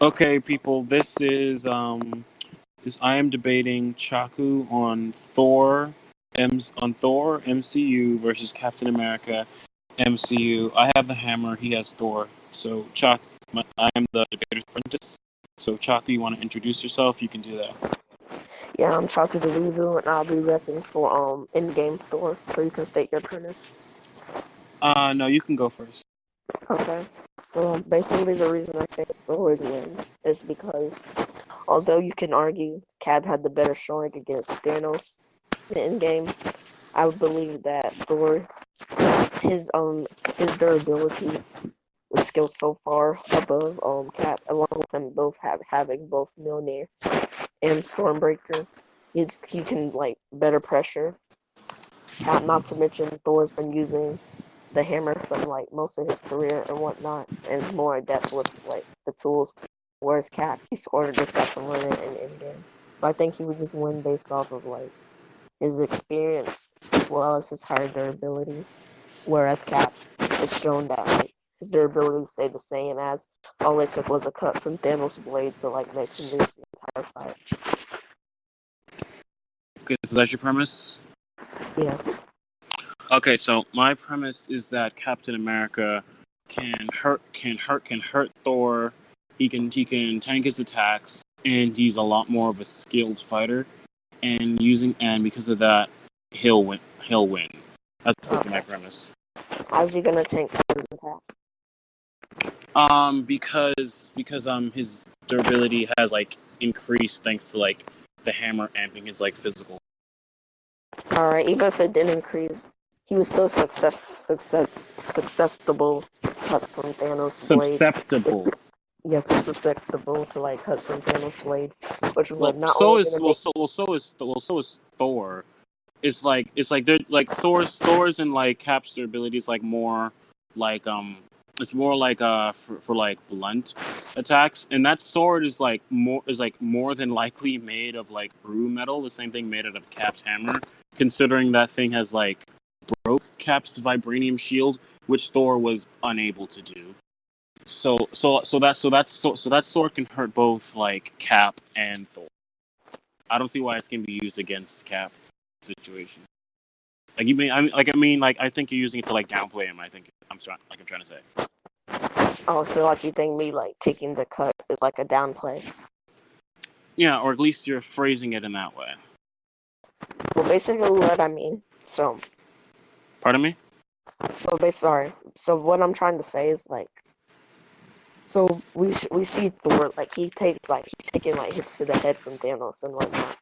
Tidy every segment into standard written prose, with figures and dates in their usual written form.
Okay, people, this I am debating CHaku on Thor MCU versus Captain America MCU. I have the hammer, he has Thor. So I am the debater's apprentice. So CHaku, you want to introduce yourself? You can do that. Yeah, I'm CHaku Vs Debaters, and I'll be repping for in-game Thor, so you can state your premise. No, you can go first. Okay. So basically, the reason I think Thor would win is because although you can argue Cap had the better showing against Thanos in game, I would believe that Thor, his durability was still so far above Cap, along with him both having both Mjolnir and Stormbreaker. He can like better pressure Cap. Not to mention Thor's been using the hammer from like most of his career and whatnot, and is more adept with like the tools. Whereas Cap, he sort of just got to learn it in Endgame. So I think he would just win based off of like his experience as well as his higher durability. Whereas Cap has shown that like his durability stayed the same, as all it took was a cut from Thanos' blade to like make him lose the entire fight. Okay, so that's your premise? Yeah. Okay, so my premise is that Captain America can hurt Thor. He can tank his attacks, and he's a lot more of a skilled fighter. And because of that, he'll win. That's Okay. my premise. How's he gonna tank Thor's attacks? Because his durability has like increased thanks to like the hammer amping his like physical. Alright, even if it didn't increase, he was so susceptible cut from Thanos' blade. Susceptible. Yes, susceptible to like cuts from Thanos' blade, which Well, would not so only is gonna make so is Thor. It's like they're like Thor's and like Cap's durability is like more like it's more like for like blunt attacks, and that sword is more than likely made of like brew metal, the same thing made out of Cap's hammer, considering that thing has like broke Cap's vibranium shield, which Thor was unable to do. So that sword can hurt both like Cap and Thor. I don't see why it's gonna be used against Cap situation. Like I think you're using it to like downplay him. I'm trying to say. oh, so like you think me like taking the cut is like a downplay? Yeah, or at least you're phrasing it in that way. Well, basically what I mean. Pardon me? Sorry. So what I'm trying to say is like, so we see Thor like he's taking like hits to the head from Thanos and whatnot.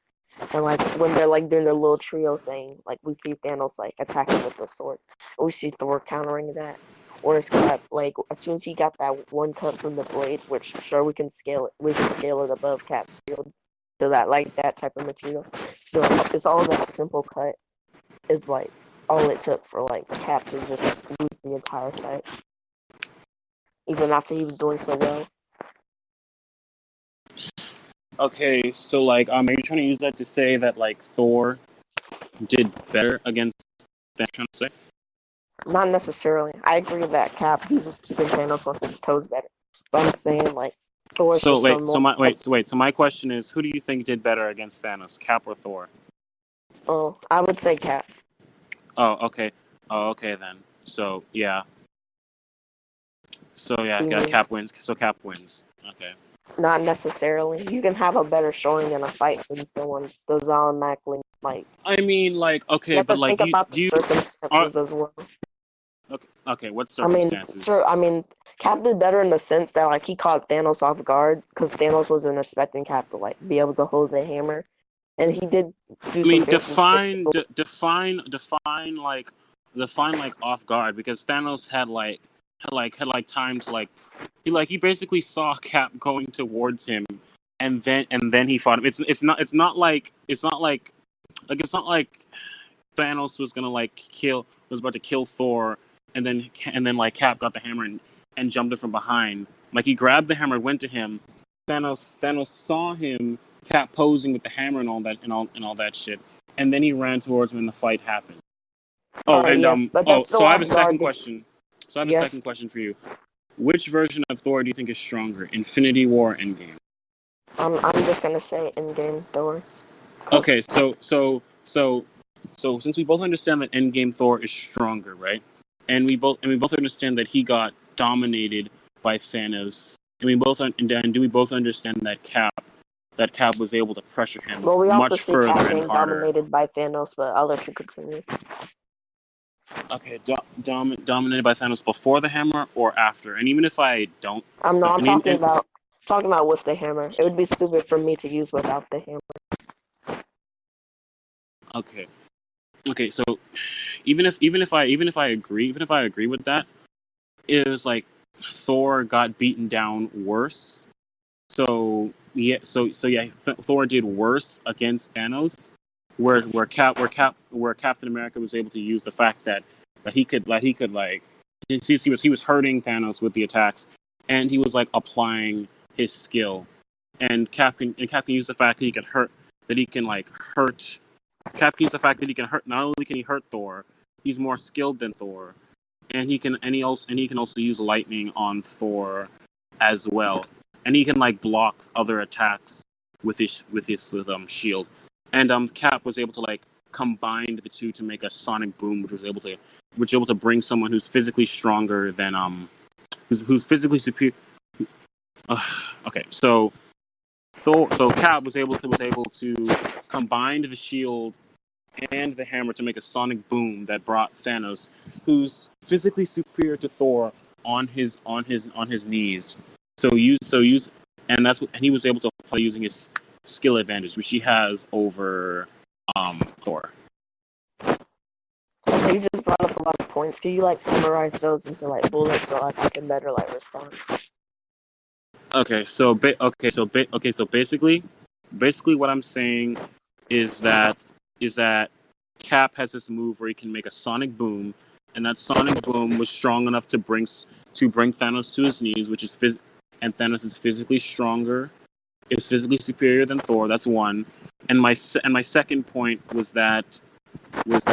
And like when they're like doing their little trio thing, like we see Thanos like attacking with the sword. And we see Thor countering that. Whereas Cap, like as soon as he got that one cut from the blade, which sure we can scale it above Cap's shield to that type of material. So it's all that simple cut is like all it took for like Cap to just lose the entire fight. Even after he was doing so well. Okay, so like are you trying to use that to say that like Thor did better against that? Trying to say? Not necessarily. I agree that Cap, he was keeping Thanos on his toes better. But I'm saying like Thor's So just wait, more. So my question is, who do you think did better against Thanos, Cap or Thor? Oh, I would say Cap. Oh, okay. Oh, okay then. So yeah. Cap wins. So Cap wins. Okay. Not necessarily. You can have a better showing in a fight than someone does automatically like. I mean, like, okay, You have but to like, think about the circumstances as well. Okay, what circumstances? I mean, Cap did better in the sense that like he caught Thanos off guard because Thanos wasn't expecting Cap to like be able to hold the hammer, and he did do. I mean, define like off guard, because Thanos had time to like he basically saw Cap going towards him, and then he fought him. It's not like Thanos was gonna was about to kill Thor, and then like Cap got the hammer and jumped it from behind. Like he grabbed the hammer, went to him. Thanos saw him, Cap posing with the hammer and all that shit, and then he ran towards him and the fight happened. Oh, right, and yes, but that's so I have a second question. So I have a yes. second question for you. which version of Thor do you think is stronger, Infinity War or Endgame? I'm just gonna say in-game Thor. Okay, so since we both understand that Endgame Thor is stronger, right? And we both understand that he got dominated by Thanos, and do we both understand that Cap was able to pressure him Well, we also much see Cap further and being harder. dominated by Thanos, but I'll let you continue. Okay, dominated by Thanos before the hammer or after? And even if I don't, I'm so, talking about with the hammer. It would be stupid for me to use without the hammer. okay, so even if I agree with that, it was like Thor got beaten down worse. So yeah, Thor did worse against Thanos, where Captain America was able to use the fact that he could like he was hurting Thanos with the attacks, and he was like applying his skill, and Cap can use the fact that he can hurt Cap can use the fact that he can hurt. Not only can he hurt Thor, he's more skilled than Thor, and he can also use lightning on Thor as well, and he can like block other attacks with his shield. And Cap was able to like combine the two to make a sonic boom, which was able to bring someone who's physically stronger than who's physically superior. Okay, so Cap was able to combine the shield and the hammer to make a sonic boom that brought Thanos, who's physically superior to Thor, on his knees. And he was able to play using his skill advantage, which he has over Thor. Okay, you just brought up a lot of points. Can you like summarize those into like bullets so like I can better like respond? Okay, so basically what I'm saying is that Cap has this move where he can make a sonic boom, and that sonic boom was strong enough to bring Thanos to his knees, which is and Thanos is physically stronger, is physically superior than Thor. That's one. And my second point was that that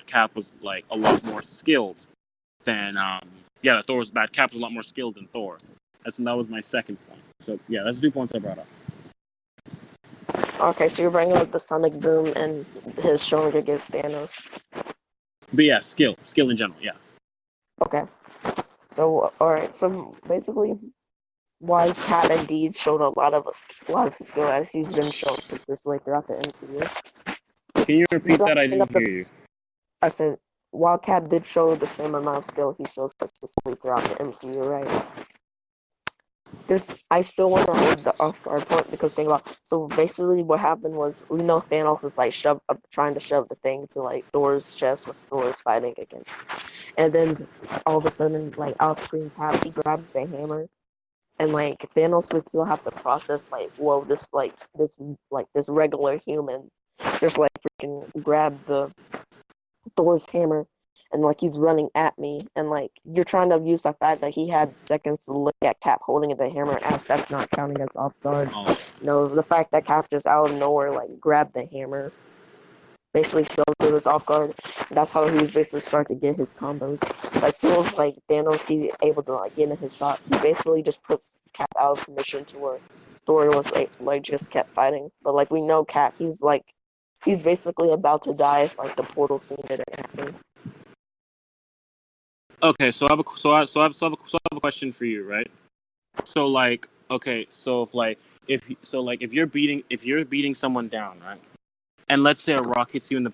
Cap was like a lot more skilled than that Cap was a lot more skilled than Thor. That was my second point. So yeah, that's 2 points I brought up. Okay, so you're bringing up the sonic boom and his stronger against Thanos. But yeah, skill in general, yeah. Okay. So alright, so basically Wise Cat indeed showed a lot of his skill as he's been shown consistently throughout the MCU. Can you repeat that? I didn't hear you. I said while Cap did show the same amount of skill he shows consistently throughout the MCU, right? I still want to hold the off guard point because think about so basically what happened was we know Thanos was like trying to shove the thing to like Thor's chest with Thor's fighting against, and then all of a sudden like off screen Cap he grabs the hammer, and like Thanos would still have to process like whoa this regular human just like freaking grab the Thor's hammer. And like he's running at me, and like you're trying to use the fact that he had seconds to look at Cap holding the hammer as that's not counting as off guard. No, the fact that Cap just out of nowhere like grabbed the hammer basically shows it was off guard. That's how he was basically starting to get his combos. As soon as like Thanos he able to like get in his shot, he basically just puts Cap out of commission to where Thor was like just kept fighting. But like we know Cap, he's basically about to die if like the portal scene didn't happen. Okay, so I have a question for you, right? So like, okay, so if you're beating someone down, right? And let's say a rock hits you in the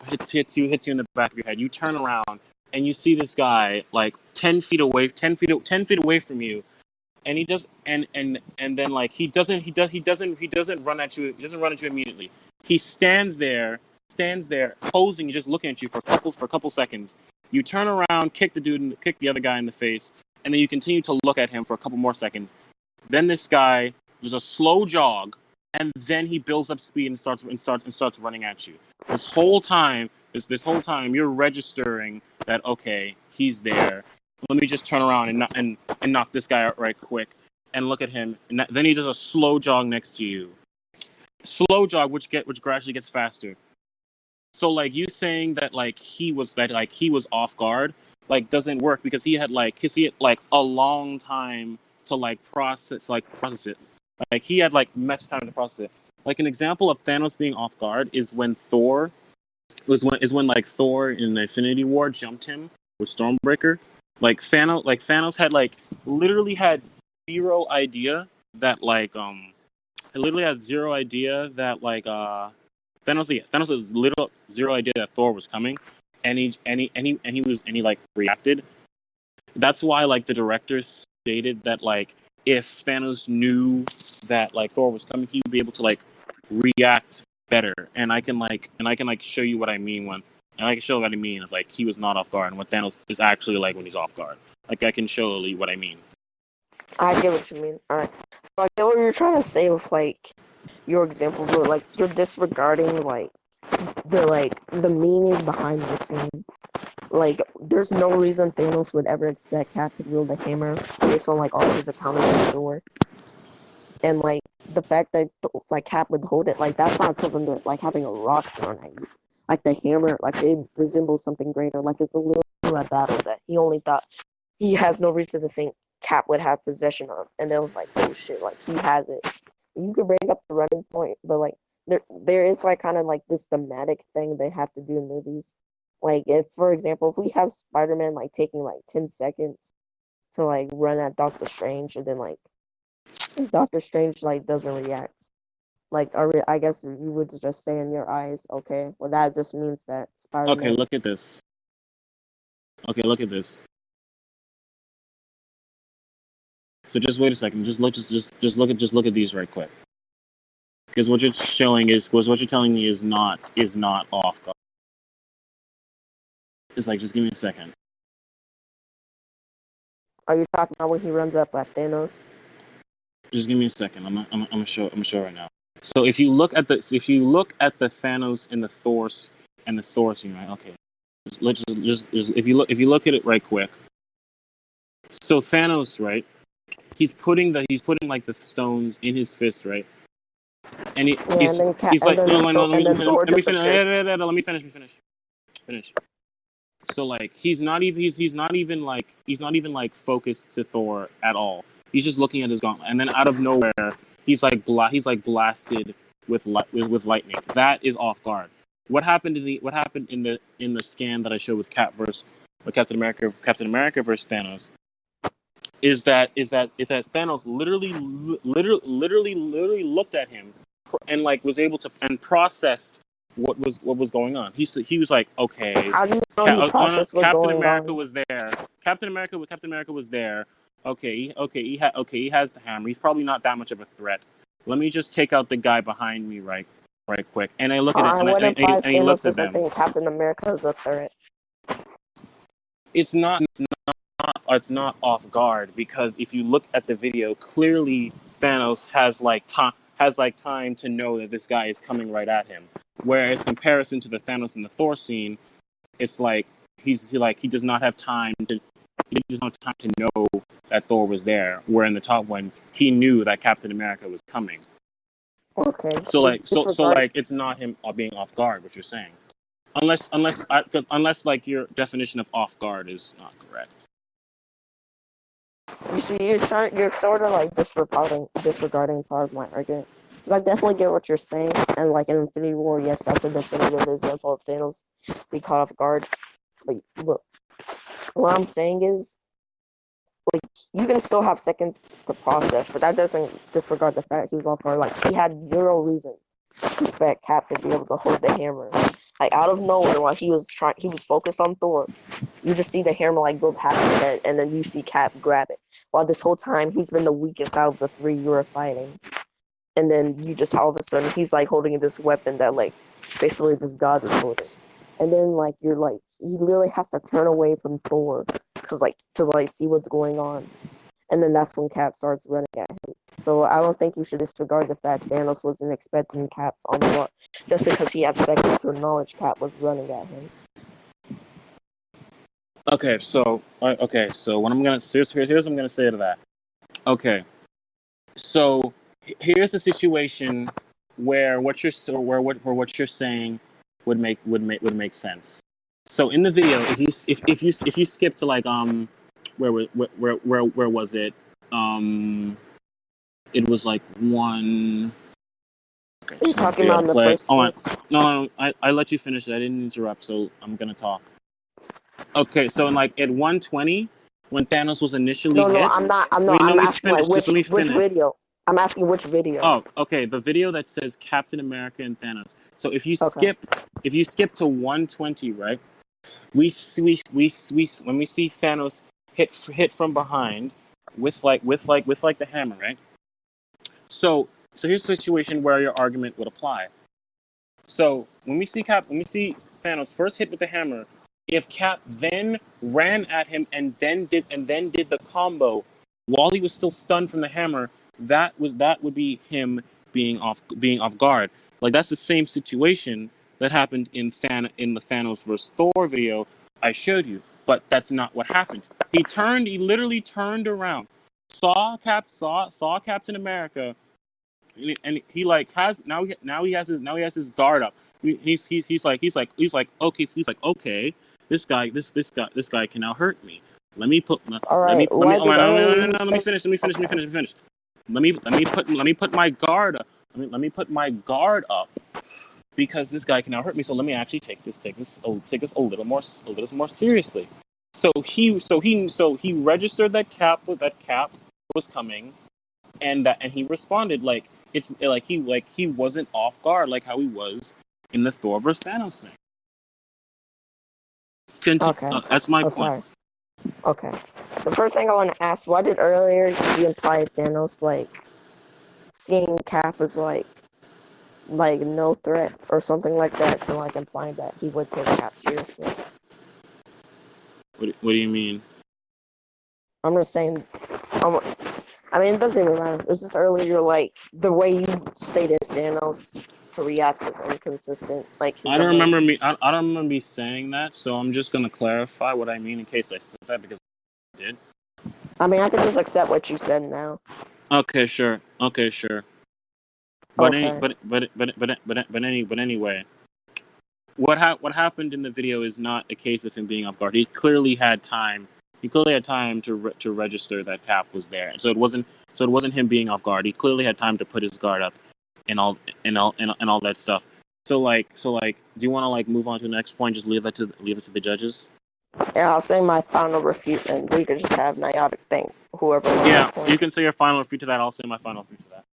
back of your head. You turn around and you see this guy like 10 feet away from you, and he does and then like he doesn't run at you. He doesn't run at you immediately. He stands there posing, just looking at you for a couple seconds. You turn around, kick the other guy in the face, and then you continue to look at him for a couple more seconds. Then this guy does a slow jog, and then he builds up speed and starts running at you. This whole time, you're registering that okay, he's there. Let me just turn around and knock this guy out right quick, and look at him. And then he does a slow jog next to you. Slow jog, which gradually gets faster. So like you saying that he was off guard, like doesn't work because he had like a long time to process it. Like he had like much time to process it. Like an example of Thanos being off guard is when like Thor in the Infinity War jumped him with Stormbreaker. Like Thanos had like literally had zero idea that Thanos has little zero idea that Thor was coming, and he like reacted. That's why like the directors stated that like if Thanos knew that like Thor was coming, he would be able to like react better. And I can show you what I mean is like he was not off guard and what Thanos is actually like when he's off guard. Like I can show you what I mean. I get what you mean. All right. So I get what you're trying to say with like your example, but like you're disregarding like the meaning behind the scene. Like, there's no reason Thanos would ever expect Cap to wield the hammer based on like all his encounters with Thor. And like the fact that like Cap would hold it, like that's not equivalent to like having a rock thrown at you. Like the hammer, like it resembles something greater. Like it's a little at battle that he only thought he has no reason to think Cap would have possession of. And then was like, oh shit, like he has it. You could bring up the running point, but like there is like kind of like this thematic thing they have to do in movies. Like if, for example, if we have Spider-Man like taking like 10 seconds to like run at Doctor Strange, and then like Doctor Strange like doesn't react, like I guess you would just say in your eyes, okay, well that just means that Spider-Man. Okay, look at this. So just wait a second. Just look at these right quick. Because what you're telling me is not off guard. It's like, just give me a second. Are you talking about when he runs up at Thanos? Just give me a second. I'm gonna show right now. So if you look at the Thanos and the Thor and the Thor scene, right? Okay. Just if you look at it right quick. So Thanos, right? He's putting like the stones in his fist, right? And he's like, no, let me finish. So like he's not even like focused to Thor at all. He's just looking at his gauntlet, and then out of nowhere he's like blasted with lightning. That is off guard. What happened in the scan that I showed with Captain America versus Thanos is that Thanos literally looked at him and like was able to and processed what was going on. He was like, okay. How do you know he processed what's Captain going America on? was there. Captain America was there. Okay. He has the hammer. He's probably not that much of a threat. Let me just take out the guy behind me right quick. And I look at it, and he looks at them. Think Captain America is a threat. It's not off guard, because if you look at the video, clearly Thanos has time to know that this guy is coming right at him. Whereas comparison to the Thanos in the Thor scene, it's like he does not have time to know that Thor was there. Where in the top one, he knew that Captain America was coming. Okay. So it's not him being off guard. What you're saying, unless like your definition of off guard is not correct. You see, you're sort of like disregarding part of my argument. Because I definitely get what you're saying, and like in Infinity War, yes, that's a definitive example of Thanos be caught off guard. But look, what I'm saying is, like, you can still have seconds to process, but that doesn't disregard the fact he was off guard. Like, he had zero reason to expect Cap to be able to hold the hammer. Like, out of nowhere, while he was focused on Thor, you just see the hammer like go past his head, and then you see Cap grab it. While this whole time he's been the weakest out of the three you were fighting, and then you just all of a sudden he's like holding this weapon that like basically this god is holding, and then like you're like he literally has to turn away from Thor because like to like see what's going on, and then that's when Cap starts running at him. So I don't think you should disregard the fact Thanos wasn't expecting Cap's onslaught just because he had seconds to acknowledge Cap was running at him. Okay, so what here's what I'm gonna say to that. Okay, so here's a situation where what you're saying would make sense. So in the video, if you skip to like where was it? It was like one. Okay, Are you just need to talking figure out about a in the play. first Oh, sketch? no, I let you finish it. I didn't interrupt, so I'm gonna talk. Okay, so in like at 120, when Thanos was initially No, hit. I'm not. I'm not. Wait, no, I'm let me asking like finish. Just let me which finish. video. I'm asking which video. Oh, okay. The video that says Captain America and Thanos. So Okay. if you skip to 120, right? We when we see Thanos hit from behind with the hammer, right? So here's a situation where your argument would apply. So when we see Thanos first hit with the hammer, if Cap then ran at him and then did the combo while he was still stunned from the hammer, that would be him being off guard. Like that's the same situation that happened in the Thanos vs Thor video I showed you, but that's not what happened. He literally turned around, saw Captain America, and he like has now he has his guard up. He's like okay, this guy can now hurt me. Let me put All let me right. let me Why oh did my no, no, earlier no, you no, no, let me say? finish Okay. let me put my guard up. Let me put my guard up because this guy can now hurt me. So let me actually take this a little more seriously. So he registered that Cap was coming, and he responded like it's like he wasn't off guard like how he was in the Thor vs Thanos thing. Okay. That's my Oh, point. sorry. Okay. The first thing I want to ask, why did earlier you imply Thanos like seeing Cap as like no threat or something like that to like implying that he would take Cap seriously? What do you mean? I'm just saying. I mean, it doesn't even matter. It's just earlier, like the way you stated Thanos to react was inconsistent. Like his emotions. I don't remember me saying that, so I'm just gonna clarify what I mean in case I said that because I did. I mean, I can just accept what you said now. Okay, sure. Okay. But anyway, what happened in the video is not a case of him being off guard. He clearly had time. He clearly had time to register that Cap was there. So it wasn't him being off guard. He clearly had time to put his guard up, and all that stuff. So do you want to like move on to the next point? Just leave it to the judges. Yeah, I'll say my final refute, and we could just have Niotic think whoever. Yeah, you can say your final refute to that. I'll say my final refute to that.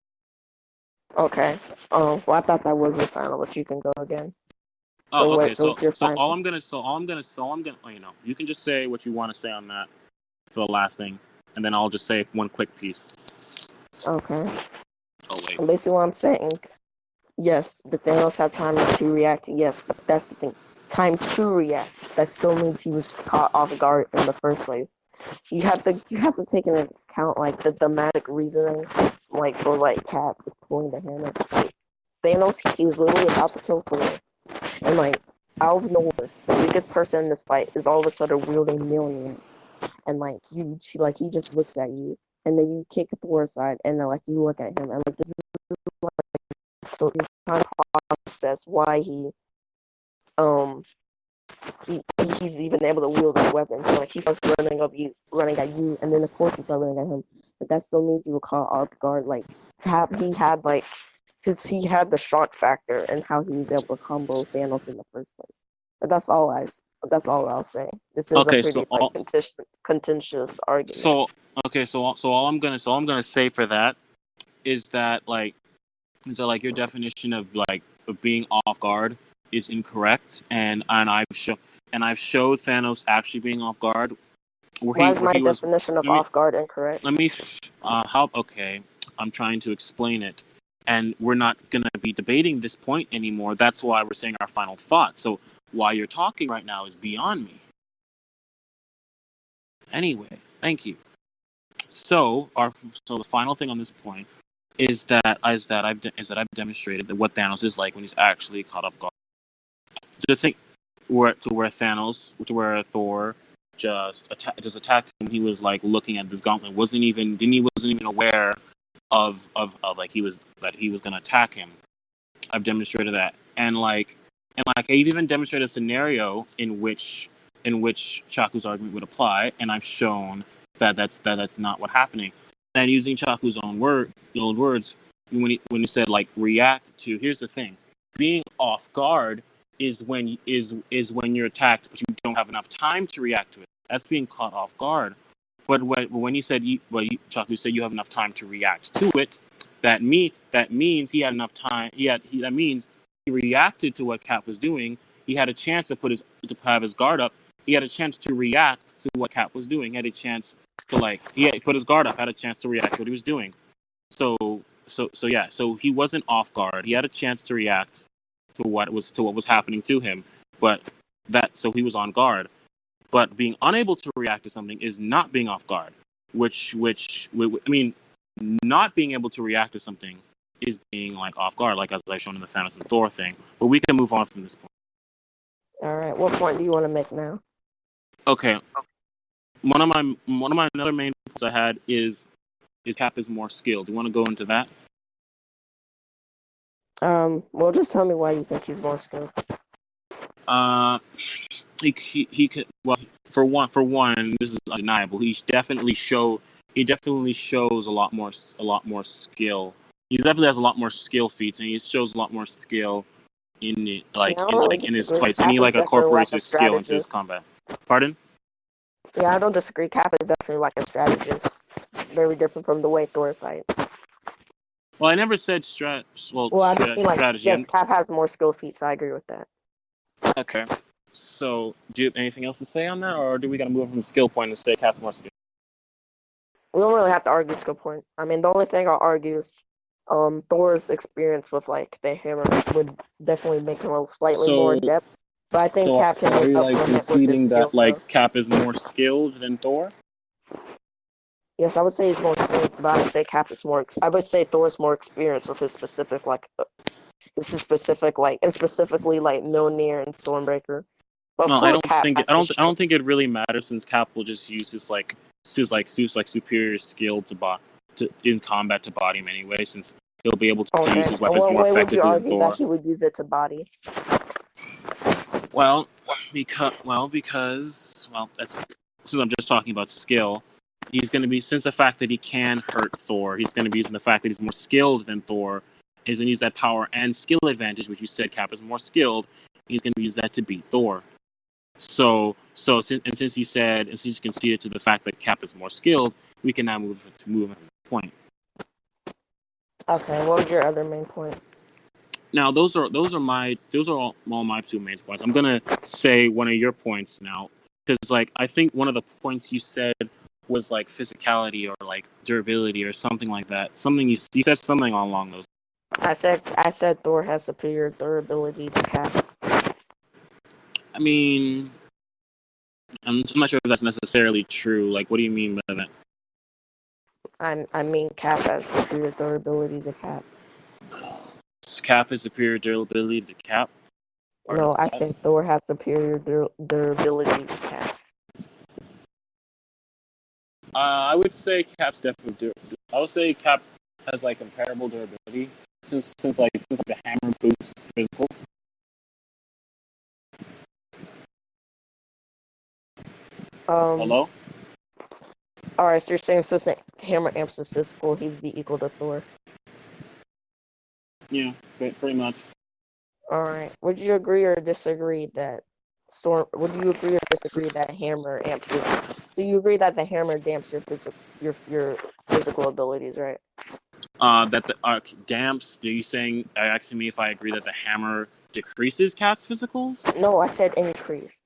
Okay. Well, I thought that was your final, but you can go again. Oh, okay. What's your final? all I'm gonna you can just say what you want to say on that for the last thing, and then I'll just say one quick piece. Okay. Oh wait. Basically, what I'm saying, yes, the Thanos have time to react. Yes, but that's the thing. Time to react. That still means he was caught off guard in the first place. You have to take into account like the thematic reasoning, like for like Cap pulling the hammer. Like Thanos, he was literally about to kill Thor, and like out of nowhere, the weakest person in this fight is all of a sudden wielding Mjolnir, and like he just looks at you, and then you kick Thor aside, and then like you look at him, and like so you're trying to process why he's even able to wield his weapon. So like he starts running at you, and then of course you start running at him. But that still means you were caught off guard. Like he had like because he had the shock factor and how he was able to combo Thanos in the first place. But that's all I'll say. This is Okay, a pretty contentious argument. so all I'm gonna say for that is that like your definition of being off guard is incorrect, and I've showed Thanos actually being off guard. Why is my definition of off guard incorrect? Okay, I'm trying to explain it, and we're not gonna be debating this point anymore. That's why we're saying our final thought. So why you're talking right now is beyond me. Anyway, thank you. So the final thing on this point is that I've demonstrated that what Thanos is like when he's actually caught off guard. To think where Thor just attacked him, he was like looking at this gauntlet, wasn't even aware of like he was gonna attack him. I've demonstrated that, and like And like I've even demonstrated a scenario in which Chaku's argument would apply, and I've shown that that's not what happening. And using Chaku's own words, when he said like react to, here's the thing, being off guard is when you're attacked, but you don't have enough time to react to it. That's being caught off guard. But when he said, Chaku said you have enough time to react to it, that means he had enough time. That means he reacted to what Cap was doing. He had a chance to have his guard up. He had a chance to react to what Cap was doing. He had a chance to he put his guard up. Had a chance to react to what he was doing. So he wasn't off guard. He had a chance to react to what was happening to him. So he was on guard. But being unable to react to something is not being off guard. Not being able to react to something is being like off guard, like as I've shown in the Thanos and Thor thing. But we can move on from this point. All right, what point do you want to make now? Okay, one of my other main points I had is Cap is more skilled. Do you want to go into that? Well, just tell me why you think he's more skilled. He could, well, for one, this is undeniable. He definitely shows a lot more skill. He definitely has a lot more skill feats, and he shows a lot more skill in it, in his fights, and he incorporates his skill into his combat. Pardon? Yeah, I don't disagree. Cap is definitely like a strategist. Very different from the way Thor fights. Well, I never said strategy. Yes, Cap has more skill feats. So I agree with that. Okay. So, do you have anything else to say on that, or do we gotta move from skill point and say Cap's more skill? We don't really have to argue skill point. I mean, the only thing I'll argue is Thor's experience with the hammer would definitely make him slightly more adept. But I think Cap can make up for him conceding that Cap is more skilled than Thor? Yes, I would say he's more skilled, but I would say Cap is more. I would say Thor's more experienced with his specific and specifically Mjolnir and Stormbreaker. But no, I don't think it really matters, since Cap will just use his superior skill in combat to body him anyway, since he'll be able to use his weapons more effectively than Thor. That he would use it to body? Because that's, since I'm just talking about skill, he's going to be, since the fact that he can hurt Thor, he's going to be using the fact that he's more skilled than Thor. He's going to use that power and skill advantage, which you said Cap is more skilled. He's going to use that to beat Thor. Since you conceded to the fact that Cap is more skilled, we can now move on to the point. Okay, what was your other main point? Now, those are all my 2 main points. I'm gonna say one of your points now, because I think one of the points you said was physicality or durability or something like that. Something you said something along those. I said Thor has superior durability to Cap. I mean, I'm not sure if that's necessarily true. What do you mean by that? I mean Cap has superior durability to Cap. Cap has superior durability to Cap? No, I think Thor has superior durability to Cap. I would say Cap's definitely I would say Cap has comparable durability since the hammer boosts physicals. Hello? Alright, so you're saying since the hammer amps his physical, he would be equal to Thor? Yeah, pretty much. Alright, would you agree or disagree that hammer amps his... So you agree that the hammer damps your physical abilities, right? That the damps, are you asking me if I agree that the hammer decreases Cap's physicals? No, I said increase.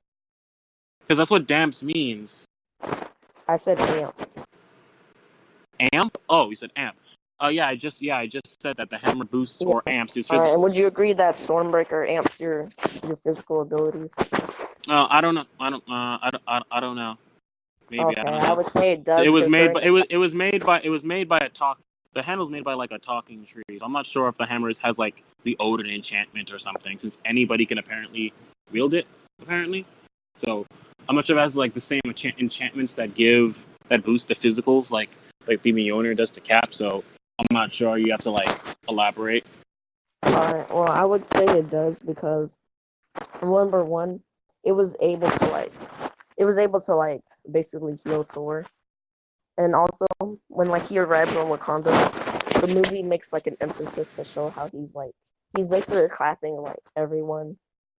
Because that's what damps means. I said amp. Amp? Oh, you said amp. Yeah, I just said that the hammer boosts or amps his physicals. And would you agree that Stormbreaker amps your physical abilities? I don't know. I don't know. Maybe okay, I don't know. I would say it does. It was made by a talk. The handle's made by a talking tree. So I'm not sure if the hammer has the Odin enchantment or something, since anybody can apparently wield it. Apparently, so I'm not sure if it has the same enchantments that boost the physicals like the Mjolnir does to Cap. So I'm not sure. You have to elaborate. Alright, well, I would say it does because Remember one, it was able to like basically heal Thor. And also when like he arrives on Wakanda, the movie makes like an emphasis to show how he's basically clapping like everyone.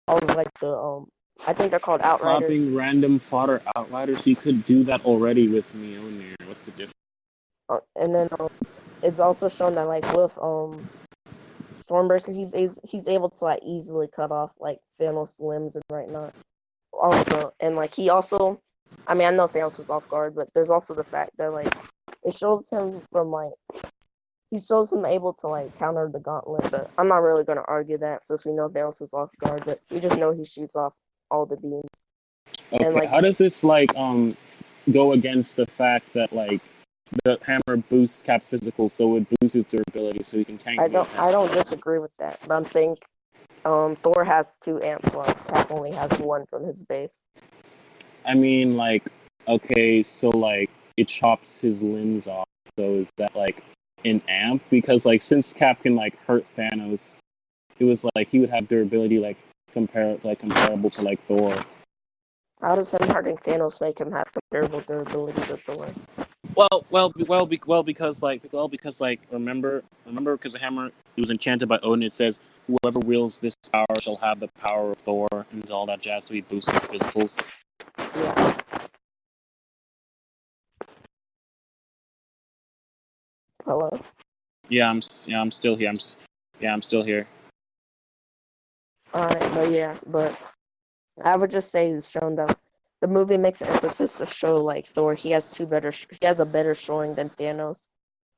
All of like the I think they're called Outriders. Clapping random fodder outriders. You could do that already with Mjolnir. What's the difference? And then it's also shown that like with Stormbreaker, he's able to like easily cut off like Thanos' limbs and whatnot. Also, and like he also, I mean, I know Thanos was off guard, but there's also the fact that like it shows him from like he shows him able to like counter the gauntlet. But I'm not really gonna argue that since we know Thanos was off guard, but we just know he shoots off all the beams. Okay, And like, how does this like go against the fact that like the hammer boosts Cap's physical, so it boosts his durability, so he can tank the attack? I don't disagree with that, but I'm saying Thor has 2 amps while Cap only has 1 from his base. I mean, like, okay, so like it chops his limbs off. So is that like an amp? Because like since Cap can like hurt Thanos, it was like he would have durability like comparable to like Thor. How does him hurting Thanos make him have comparable durability to Thor? Because remember because the hammer it was enchanted by Odin. It says whoever wields this power shall have the power of Thor and all that jazz. So he boosts his physicals. Yeah. Hello. Yeah, I'm still here. I'm still here. All right, but I would just say it's shown that the movie makes an emphasis to show like Thor. He has a better showing than Thanos,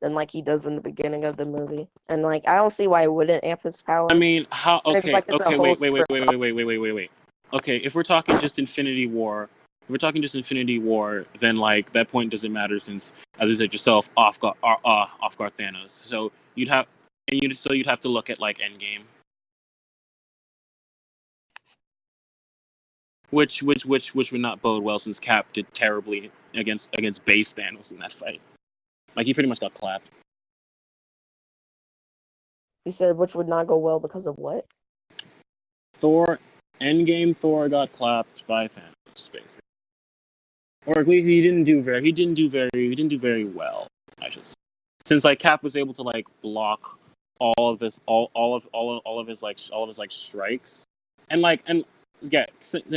than like he does in the beginning of the movie. And like I don't see why it wouldn't amp his power. I mean, how? Okay, like okay, wait. Okay, if we're talking just Infinity War, then like that point doesn't matter since, as you said yourself, off guard Thanos. So you'd have to look at like Endgame, which would not bode well since Cap did terribly against base Thanos in that fight. Like he pretty much got clapped. You said which would not go well because of what? Endgame Thor got clapped by Thanos, basically. Or at least he didn't do very well, I should say. Since like Cap was able to like block all of his strikes, and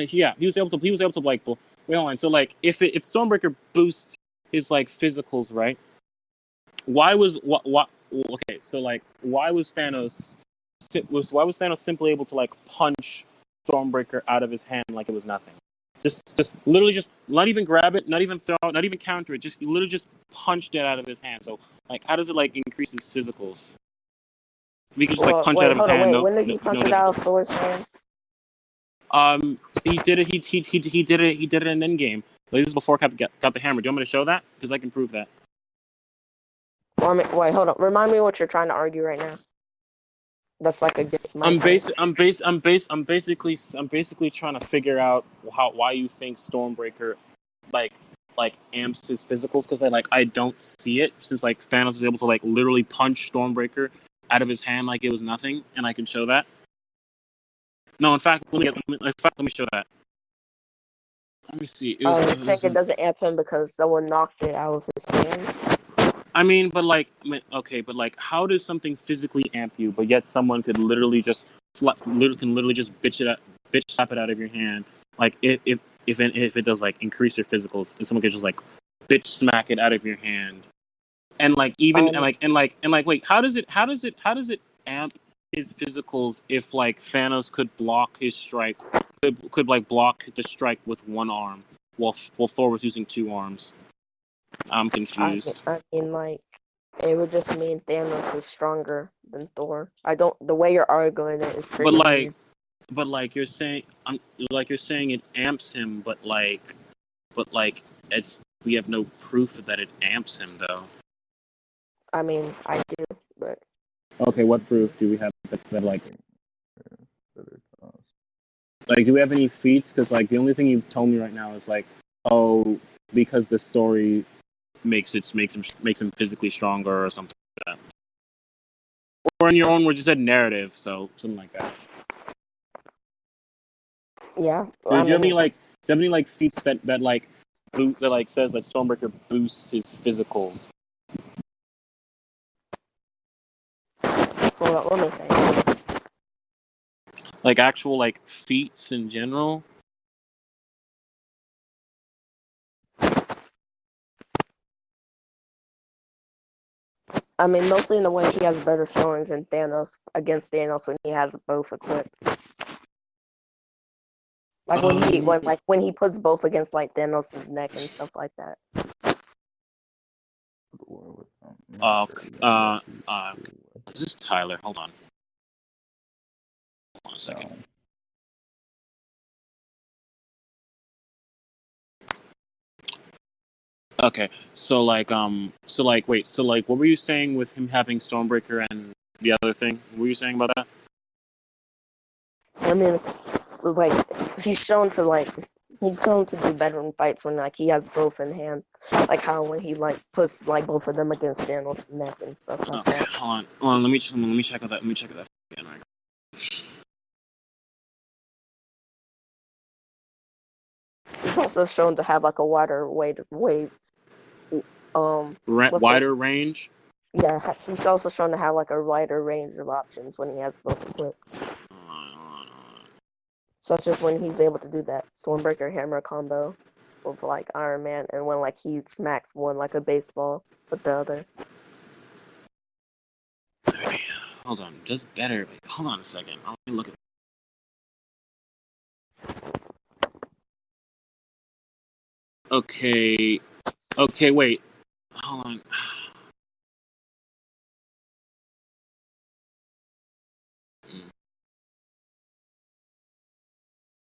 he was able to like wait, hold on. So like if Stormbreaker boosts his like physicals, right? Why was okay? So like why was Thanos simply able to like punch Stormbreaker out of his hand like it was nothing? Just literally just not even grab it, not even throw it, not even counter it. Just literally just punched it out of his hand. So like, how does it like increase his physicals? We can just like punch it out of his hand. When did he punch it out of Thor's hand? He did it. He did it in Endgame. Like, this is before Cap got the hammer. Do you want me to show that? Because I can prove that. Well, I mean, wait, hold on. Remind me what you're trying to argue right now. That's like against my. I'm basically trying to figure out why you think Stormbreaker like amps his physicals, because I don't see it, since like Thanos was able to like literally punch Stormbreaker out of his hand like it was nothing, and I can show that. No, in fact, let me show that. Let me see. It doesn't amp him because someone knocked it out of his hands. I mean, but how does something physically amp you, but yet someone could literally just slap it out of your hand? Like if it does like increase your physicals, and someone could just like bitch smack it out of your hand, and like even wait, how does it amp his physicals if like Thanos could block his strike, could like block the strike with one arm, while Thor was using 2 arms? I'm confused. I mean, like, it would just mean Thanos is stronger than Thor. The way you're arguing it is pretty weird. But you're saying it amps him, but we have no proof that it amps him though. I mean, I do, but okay, what proof do we have that like do we have any feats? Because like the only thing you've told me right now is like, oh, because the story makes him physically stronger or something like that. Or in your own words, you said narrative, so something like that. Yeah, Do I you have mean, any like feats that like boot that like says that Stormbreaker boosts his physicals? hold on, let me think. Like actual like feats in general? I mean, mostly in the way he has better showings than Thanos against Thanos when he has both equipped. Like when he puts both against like Thanos' neck and stuff like that. Is this Tyler? Hold on. Hold on a second. Okay, so like what were you saying with him having Stormbreaker and the other thing? What were you saying about that? I mean, it was like he's shown to do better in fights when like he has both in hand. Like how when he like puts like both of them against Thanos' neck and stuff like Okay, that. hold on. Let me check out that. Let me check out that again. Right. He's also shown to have like a wider Wider range. Yeah, he's also shown to have like a wider range of options when he has both equipped. Such as when he's able to do that Stormbreaker hammer combo with like Iron Man, and when like he smacks one like a baseball with the other. Hold on, just better. Wait, hold on a second. Let me look at. Okay. Okay, wait. Hold on.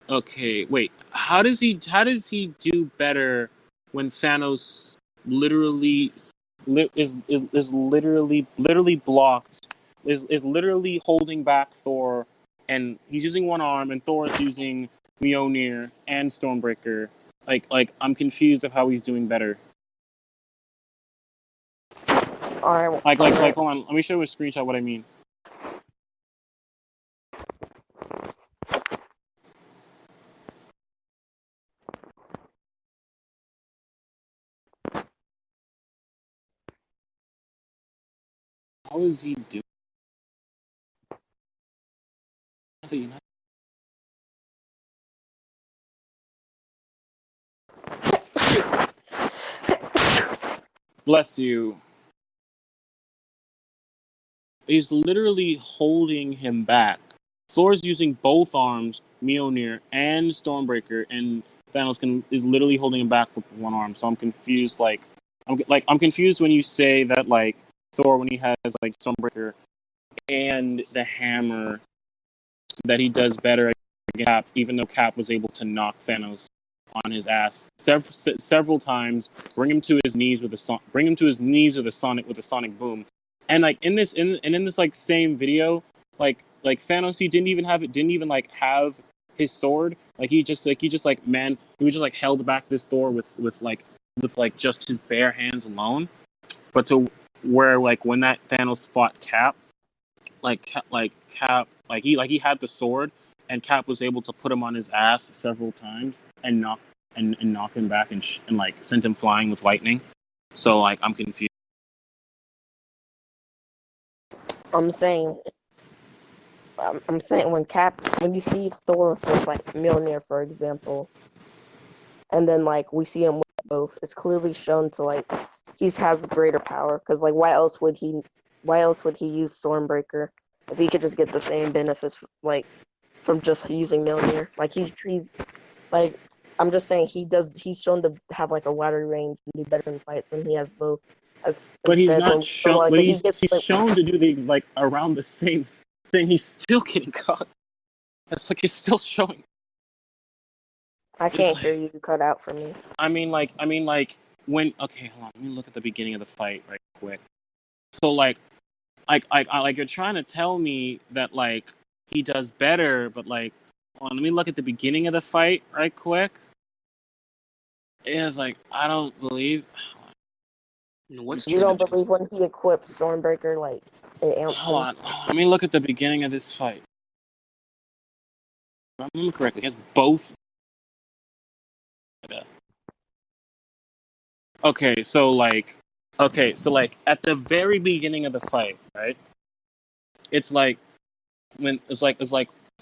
Okay, wait. How does he do better when Thanos literally is literally blocked, is literally holding back Thor, and he's using one arm, and Thor is using Mjolnir and Stormbreaker. Like I'm confused of how he's doing better. Alright, Like hold on, let me show you a screenshot of what I mean. How is he doing? Bless you. He's literally holding him back. Thor's using both arms, Mjolnir and Stormbreaker, and Thanos is literally holding him back with one arm. So I'm confused. I'm confused when you say that like Thor, when he has like Stormbreaker and the hammer, that he does better against Cap, even though Cap was able to knock Thanos on his ass several times, bring him to his knees with a sonic boom. And like in this like same video, like Thanos, he didn't even like have his sword. He was just like held back this Thor with just his bare hands alone. But to where like when that Thanos fought Cap, Cap, he had the sword, and Cap was able to put him on his ass several times and knock him back and like sent him flying with lightning. So like I'm confused. I'm saying when you see Thor just like Mjolnir, for example, and then like we see him with both, it's clearly shown to like he has greater power, because like why else would he use Stormbreaker if he could just get the same benefits like from just using Mjolnir? Like he's like, I'm just saying he's shown to have like a wider range and do better in fights when he has both. But he's not so, shown. like, But when he's shown to do the like around the same thing. He's still getting caught. It's like he's still showing. I can't hear you cut out for me. I mean like when okay, hold on. Let me look at the beginning of the fight right quick. So like you're trying to tell me that like he does better, but like hold on, let me look at the beginning of the fight right quick. It's like I don't believe. You don't believe when he equipped Stormbreaker, like it amps him? Hold on. Let me look at the beginning of this fight. I remember correctly, he has both. Okay, so like at the very beginning of the fight, right? It's like it's like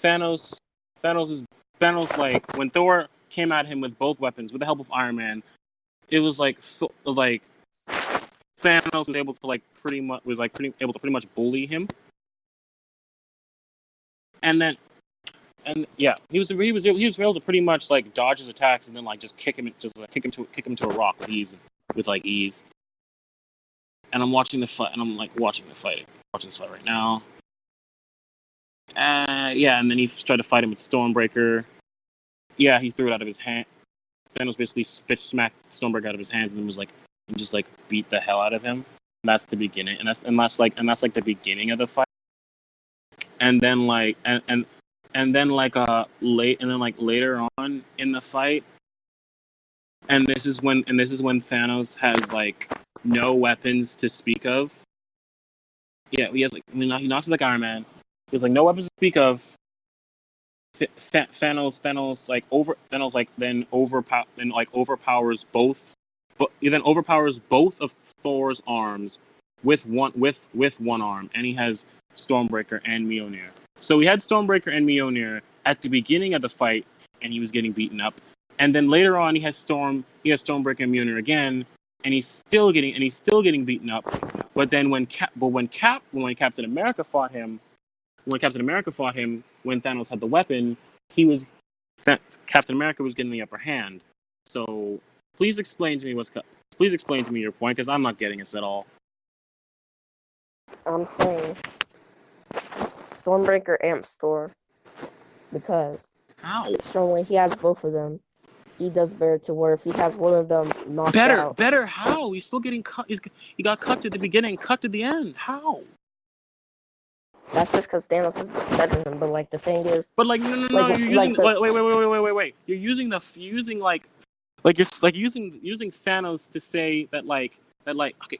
Thanos, Thanos like when Thor came at him with both weapons with the help of Iron Man. It was like Thanos was able to pretty much bully him, and then he was able to pretty much like dodge his attacks and then like just kick him to a rock with ease. And I'm watching the fight, and I'm like watching this fight right now. And then he tried to fight him with Stormbreaker. Yeah, he threw it out of his hand. Thanos basically smacked Stormbreaker out of his hands and was like, and just like beat the hell out of him. And that's the beginning, and that's the beginning of the fight. And then later on in the fight, and this is when Thanos has like no weapons to speak of. Yeah, he has he knocks like Iron Man. He has like no weapons to speak of. Thanos overpowers both of Thor's arms with one arm, and he has Stormbreaker and Mjolnir. So he had Stormbreaker and Mjolnir at the beginning of the fight, and he was getting beaten up. And then later on, he has Stormbreaker and Mjolnir again, and he's still getting beaten up. But then when Captain America fought him, when Thanos had the weapon, Captain America was getting the upper hand. So please explain to me your point, because I'm not getting it at all. I'm saying Stormbreaker amps Thor because it's showing he has both of them. He does better to where if he has one of them knocked out. Better how? He's still getting cut. He got cut at the beginning, cut at the end. How? That's just because Thanos is better than him. But like the thing is, but like no, you're using wait. You're using using Thanos to say that okay,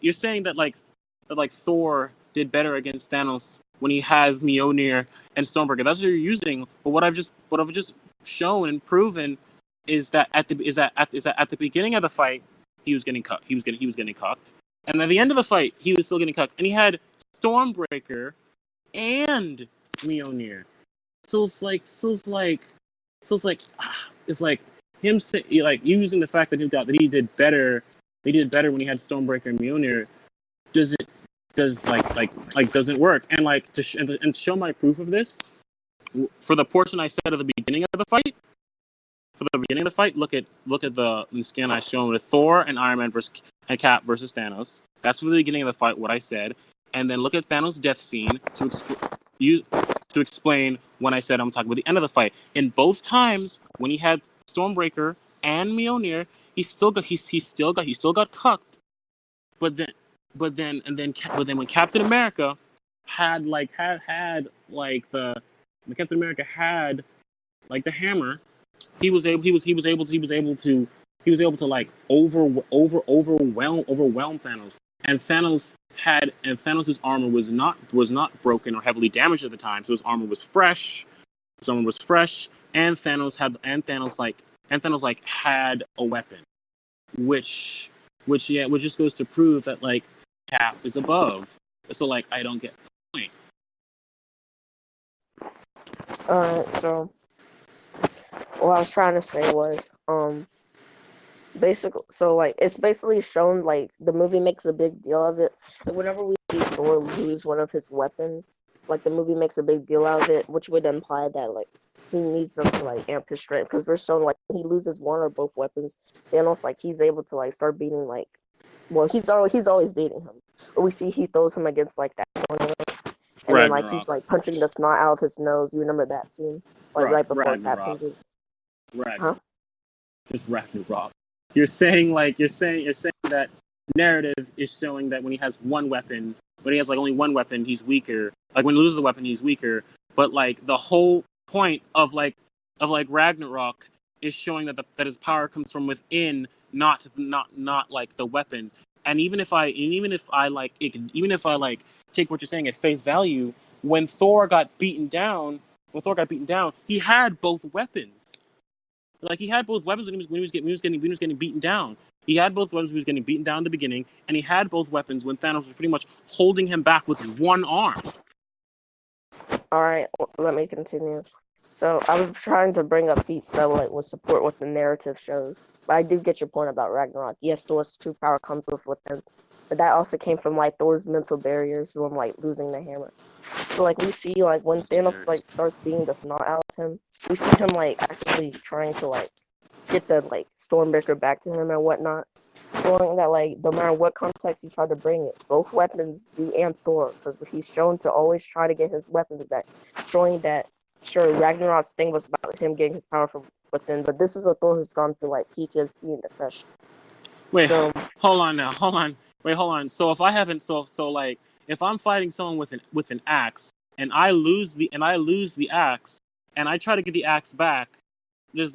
you're saying that Thor did better against Thanos when he has Mjolnir and Stormbreaker. That's what you're using. But what I've just shown and proven is that at the beginning of the fight he was getting cut. He was getting cucked, and at the end of the fight he was still getting cucked, and he had Stormbreaker and Mjolnir. So it's like him using the fact that he did better when he had Stormbreaker and Mjolnir doesn't work. And and show my proof of this, for the portion I said at the beginning of the fight. Look at the scan I shown with Thor and Iron Man and Cap versus Thanos. That's for the beginning of the fight, what I said. And then look at Thanos' death scene to explain when I said I'm talking about the end of the fight. In both times, when he had Stormbreaker and Mjolnir, he still got cucked. But then when Captain America had the hammer, he was able to like overwhelm Thanos. And Thanos' armor was not broken or heavily damaged at the time, so his armor was fresh. And Thanos had a weapon, which just goes to prove that like Cap is above. So like I don't get the point. Alright, so what I was trying to say was basically, so like it's basically shown like the movie makes a big deal of it. And whenever we see Thor lose one of his weapons, like the movie makes a big deal out of it, which would imply that like he needs them to like amp his strength, because they're shown like he loses one or both weapons, Thanos like he's able to like start beating like, well he's always beating him, but we see he throws him against like that corner, and then like he's like punching the snot out of his nose. You remember that scene, like right before it happens? Huh? Just Ragnarok. You're saying that narrative is showing that when he has one weapon, when he has like only one weapon, he's weaker. Like when he loses the weapon, he's weaker. But like the whole point of Ragnarok is showing that his power comes from within, not like the weapons. And even if I take what you're saying at face value, when Thor got beaten down, when Thor got beaten down, he had both weapons. Like he had both weapons when he was getting beaten down. He had both weapons when he was getting beaten down in the beginning, and he had both weapons when Thanos was pretty much holding him back with one arm. All right, let me continue. So I was trying to bring up feats that would support what the narrative shows, but I do get your point about Ragnarok. Yes, Thor's true power comes within, but that also came from like Thor's mental barriers from like losing the hammer. So like we see like when Thanos like starts beating the snot out of him, we see him like actually trying to like get the like Stormbreaker back to him and whatnot. Showing that like no matter what context he tried to bring it, both weapons do and Thor, because he's shown to always try to get his weapons back. Showing that sure Ragnarok's thing was about him getting his power from within, but this is a Thor who's gone through like PTSD and depression. Wait, hold on. Wait, hold on. So if I haven't, so like if I'm fighting someone with an axe and I lose the axe and I try to get the axe back, does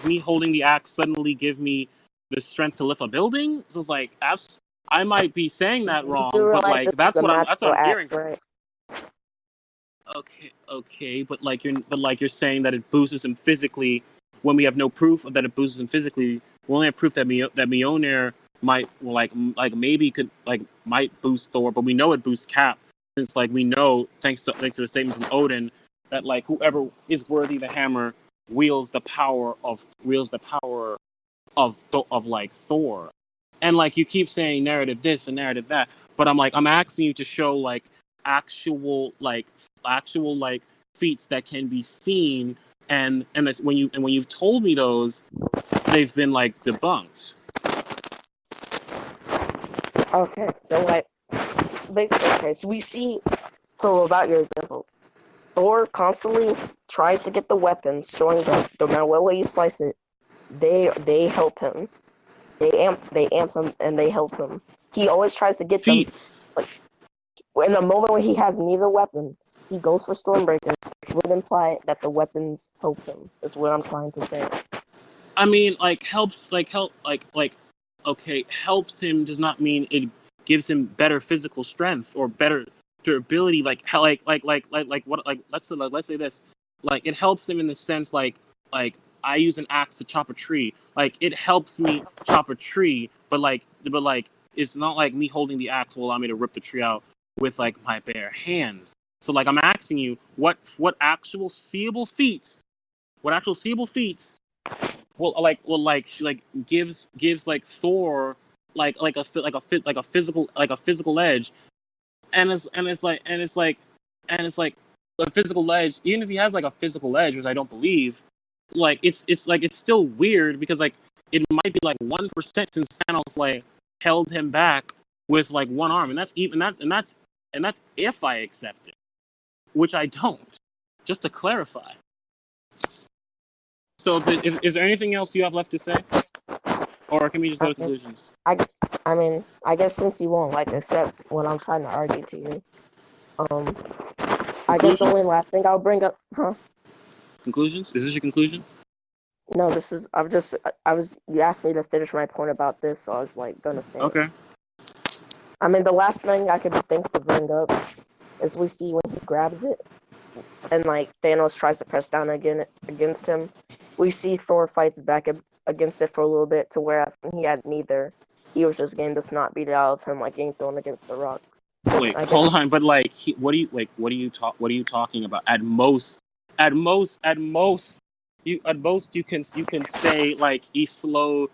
me holding the axe suddenly give me the strength to lift a building? So it's like I might be saying that wrong, but like that's what I'm hearing. Right? Okay, but you're saying that it boosts him physically when we have no proof that it boosts him physically. We only have proof that Mjolnir might might boost Thor, but we know it boosts Cap, since like we know thanks to the statements from Odin that like whoever is worthy of the hammer wields the power of like Thor. And like you keep saying narrative this and narrative that, but I'm asking you to show like actual feats that can be seen, and that's when you've told me those, they've been like debunked. Okay, so like basically, so we see, so about your example, Thor constantly tries to get the weapons, showing that no matter what way you slice it, they help him. They amp him and they help him. He always tries to get feats. Like in the moment when he has neither weapon, he goes for Stormbreaker, which would imply that the weapons help him. Is what I'm trying to say. I mean, helps him does not mean it gives him better physical strength or better durability. Let's say this. Like it helps him in the sense like I use an axe to chop a tree. Like it helps me chop a tree, but it's not like me holding the axe will allow me to rip the tree out with like my bare hands. So like I'm asking you, what actual seeable feats gives like Thor like a physical edge, and it's like a physical edge. Even if he has like a physical edge, which I don't believe, like it's still weird because like it might be like 1% since Thanos like held him back with like one arm, and that's if I accept it, which I don't. Just to clarify. So, is there anything else you have left to say, or can we just go to conclusions? I mean, I guess since you won't like accept what I'm trying to argue to you, I guess the only last thing I'll bring up, Conclusions? Is this your conclusion? No, this is. You asked me to finish my point about this, so I was like gonna say. Okay. I mean, the last thing I could think to bring up is we see when he grabs it, and like Thanos tries to press down again against him. We see Thor fights back against it for a little bit, to whereas when he had neither, he was just getting the snot beat out of him, like getting thrown against the rock. Wait, hold on, but like, what are you talking about? At most, you can say like he slowed,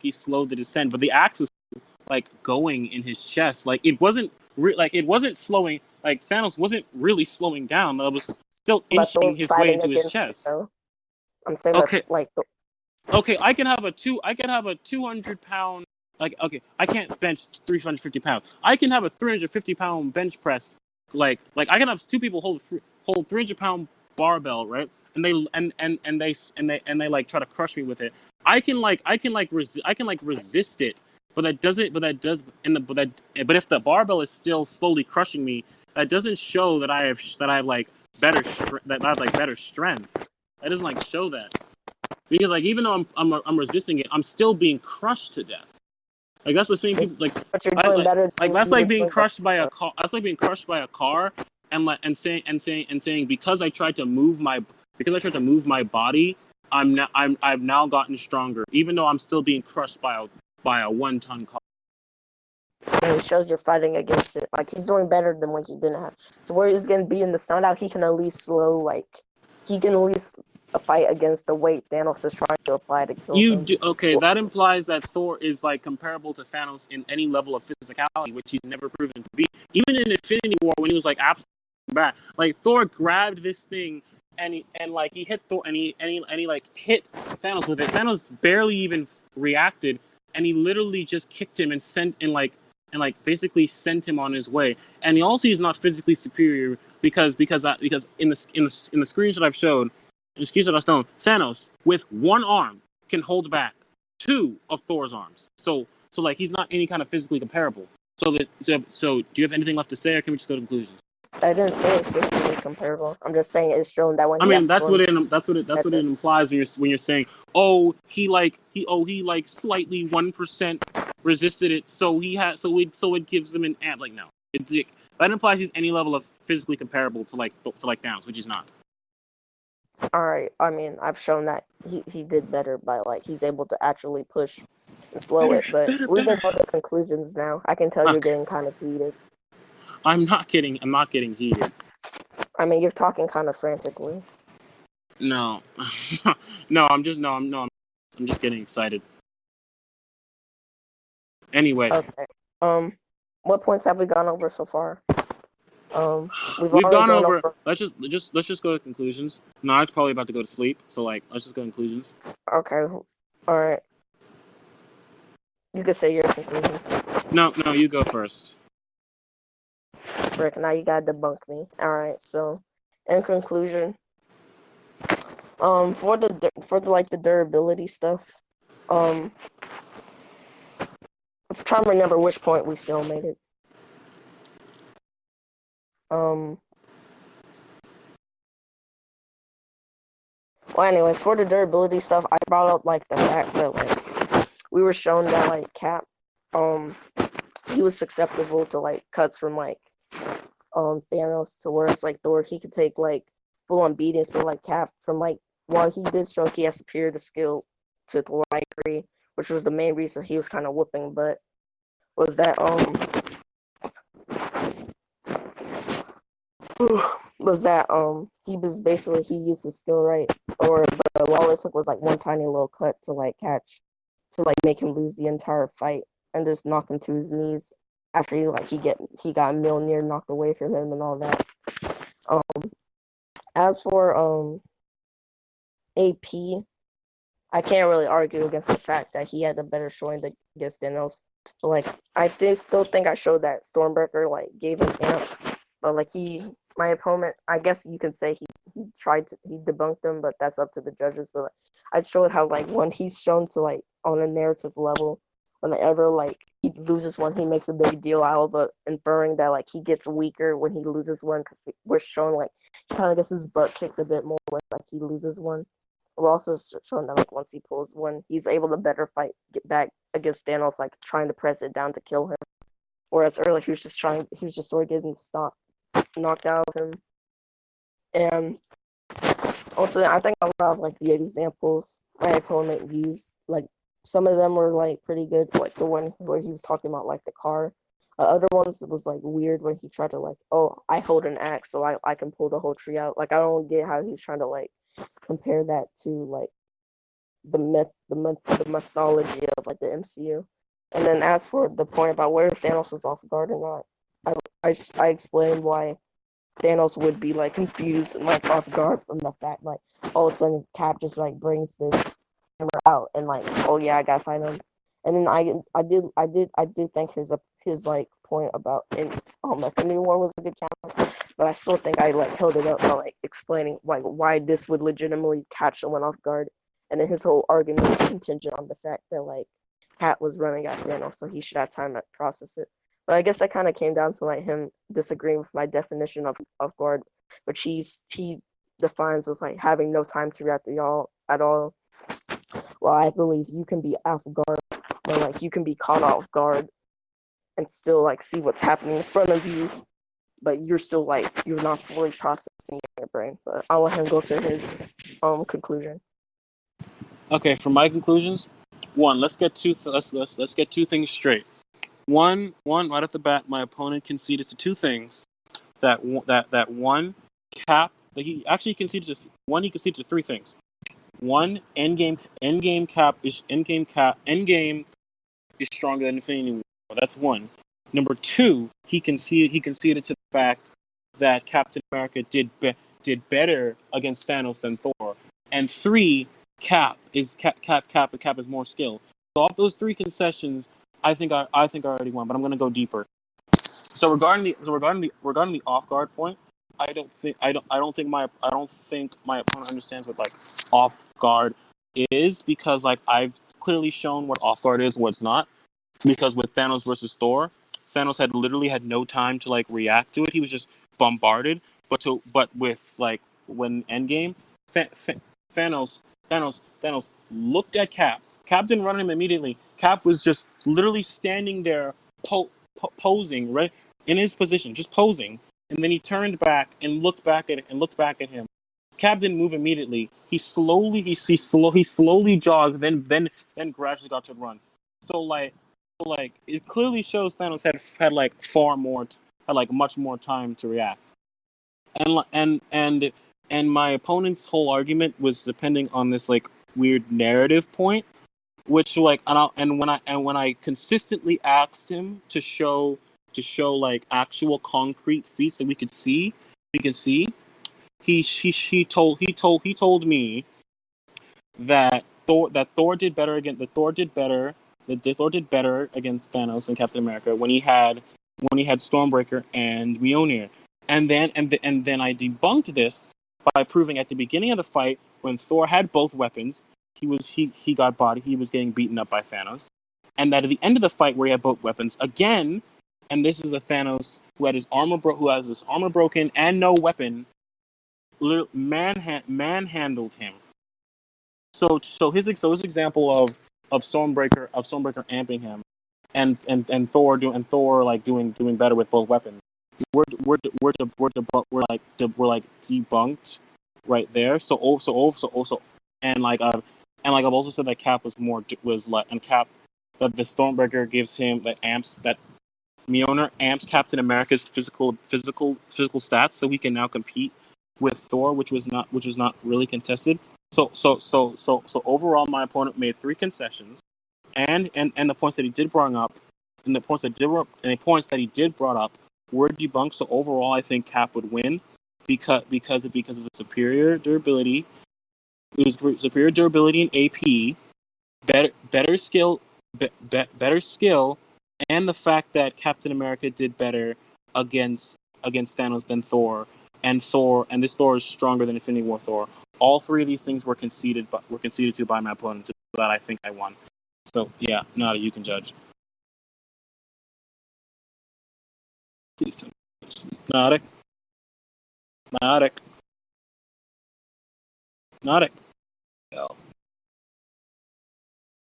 he slowed the descent, but the axe is like going in his chest. Like it wasn't slowing. Like Thanos wasn't really slowing down. It was still inching his way into his chest. I'm saying okay. That, okay, I can have a 200-pound. Like, okay, I can't bench 350 pounds. I can have a 350-pound bench press. Like I can have two people hold 300-pound barbell, right? And they like try to crush me with it. I can resist it, but if the barbell is still slowly crushing me, that doesn't show that I have better strength. That doesn't like show that, because like even though I'm resisting it, I'm still being crushed to death. Like that's the same people like. But you're doing better. Like that's like being crushed by a car. That's like being crushed by a car, saying because I tried to move my body, I've now gotten stronger, even though I'm still being crushed by a 1-ton car. And it shows you're fighting against it. Like, he's doing better than what he didn't have. So where he's gonna be in the sun out, he can at least fight against the weight Thanos is trying to apply to kill him. Okay, that implies that Thor is like comparable to Thanos in any level of physicality, which he's never proven to be. Even in Infinity War, when he was like absolutely bad, like Thor grabbed this thing and he hit Thor and he like hit Thanos with it. Thanos barely even reacted, and he literally just kicked him and basically sent him on his way. And he also is not physically superior because in the screenshot I've showed. Excuse me, Thanos with one arm can hold back 2 of Thor's arms. So like he's not any kind of physically comparable. So do you have anything left to say, or can we just go to conclusions? I didn't say it's physically comparable. I'm just saying it's shown that when that's what it implies when you're saying, oh, he slightly 1% resisted it, so it gives him an amp. Like, no, that implies he's any level of physically comparable to Thanos, which he's not. All right. I mean, I've shown that he did better by he's able to actually push and slow it. But we can go to conclusions now. I can tell you're getting kind of heated. I'm not getting heated. I mean, you're talking kind of frantically. No, I'm just getting excited. Anyway. Okay. What points have we gone over so far? We've gone over. Let's just go to conclusions. Nard's probably about to go to sleep, so let's just go to conclusions. Okay. All right. You can say your conclusion. No, you go first. Rick, now you gotta debunk me. All right. So, in conclusion, for the durability stuff, I'm trying to remember which point we still made it. Well, anyways, for the durability stuff, I brought up the fact that we were shown that Cap, he was susceptible to cuts from Thanos, to whereas Thor, he could take full on beatings, but Cap from while he did show he has superior skill to Thor, I agree, which was the main reason he was kind of whooping butt, was that he used his skill right, but all it took was one tiny little cut to make him lose the entire fight and just knock him to his knees after he got Mjolnir knocked away from him and all that. As for AP, I can't really argue against the fact that he had a better showing against Thanos. But I still think I showed that Stormbreaker gave him amp, but my opponent, I guess you can say he debunked him, but that's up to the judges. But I showed how when he's shown to on a narrative level, whenever he loses one, he makes a big deal out of it, inferring that he gets weaker when he loses one, because we're shown he kind of gets his butt kicked a bit more when he loses one. We're also shown that once he pulls one, he's able to better get back against Thanos, trying to press it down to kill him. Whereas earlier he was just sort of getting knocked out of him. And also, I think a lot of the examples my opponent used, some of them were pretty good, the one where he was talking about the car. Other ones, it was weird when he tried to oh, I hold an axe so I can pull the whole tree out. I don't get how he's trying to compare that to the mythology of the MCU. And then as for the point about where Thanos was off guard or not, I explained why Thanos would be confused and off guard from the fact all of a sudden Cap just brings this hammer out and oh yeah, I gotta fight him. And then I did think his point about Infinity War was a good challenge, but I still think I held it up by explaining why this would legitimately catch someone off guard. And then his whole argument was contingent on the fact that Cap was running at Thanos, so he should have time to process it. But I guess that kind of came down to him disagreeing with my definition of off guard, which he defines as having no time to react to y'all at all. Well, I believe you can be off guard, but you can be caught off guard and still see what's happening in front of you. but you're still like you're not fully processing your brain. But I'll let him go to his conclusion. Okay, for my conclusions, one, let's get let's get two things straight. One, right off the bat, my opponent conceded to two things. That one, Cap. That he actually conceded to one. He conceded to three things. One, endgame is stronger than Infinity War. That's one. Number two, he conceded to the fact that Captain America did better against Thanos than Thor. And three, Cap is more skilled. So off those three concessions, I think I already won, but I'm gonna go deeper. So regarding the off guard point, I don't think my opponent understands what like off guard is, because like I've clearly shown what off guard is, what's not. Because with Thanos versus Thor, Thanos had literally had no time to like react to it. He was just bombarded. But with like when Endgame, Thanos looked at Cap. Cap didn't run him immediately. Cap was just literally standing there, posing right in his position, just posing. And then he turned back and looked back at him. Cap didn't move immediately. He slowly jogged, then gradually got to run. So like it clearly shows Thanos had like had like much more time to react. And my opponent's whole argument was depending on this like weird narrative point, which like and when I consistently asked him to show like actual concrete feats that we could see, he told me that Thor did better against Thanos and Captain America when he had Stormbreaker and Mjolnir. And then I debunked this by proving at the beginning of the fight when Thor had both weapons, he got bodied, he was getting beaten up by Thanos. And that at the end of the fight where he had both weapons again, and this is a Thanos who has his armor broken and no weapon, manhandled him. So his example of Stormbreaker amping him and Thor like doing better with both weapons. We're debunked right there. And like I've also said that Cap that the Stormbreaker gives him that Mjolnir amps Captain America's physical stats, so he can now compete with Thor, which was not really contested. So overall, my opponent made three concessions, and the points that he did bring up, and the points that he did brought up were debunked. So overall, I think Cap would win because of the superior durability. It was superior durability in AP, better skill, and the fact that Captain America did better against Thanos than Thor, and this Thor is stronger than Infinity War Thor. All three of these things were conceded to by my opponent, so that I think I won. So yeah, Nada, you can judge. Please tell me. Nada. Hell.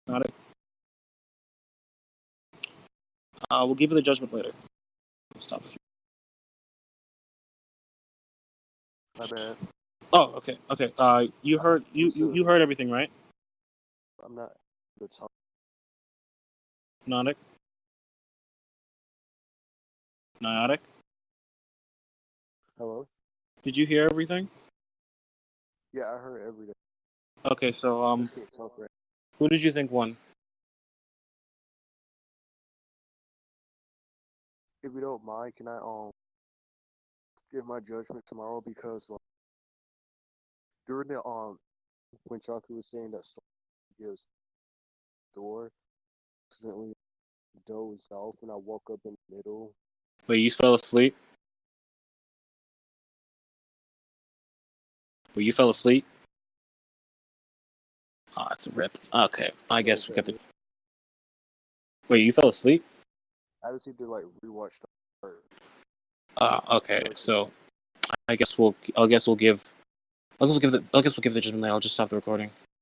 Nada. We'll give you the judgment later. Stop it. My bad. Oh, okay. You heard everything, right? I'm not the top. Nada. Hello? Did you hear everything? Yeah, I heard everything. Okay, so I can't talk right. who did you think won? If you don't mind, can I give my judgment tomorrow, because during the when CHaku was saying that gives Thor accidentally dozed off when I woke up in the middle. Wait, you fell asleep? Wait, you fell asleep? Oh, it's a rip. Okay, I guess we got to. Wait, you fell asleep? I just need to like rewatch the part. Okay. So, I guess we'll give the judgment later. I'll just stop the recording.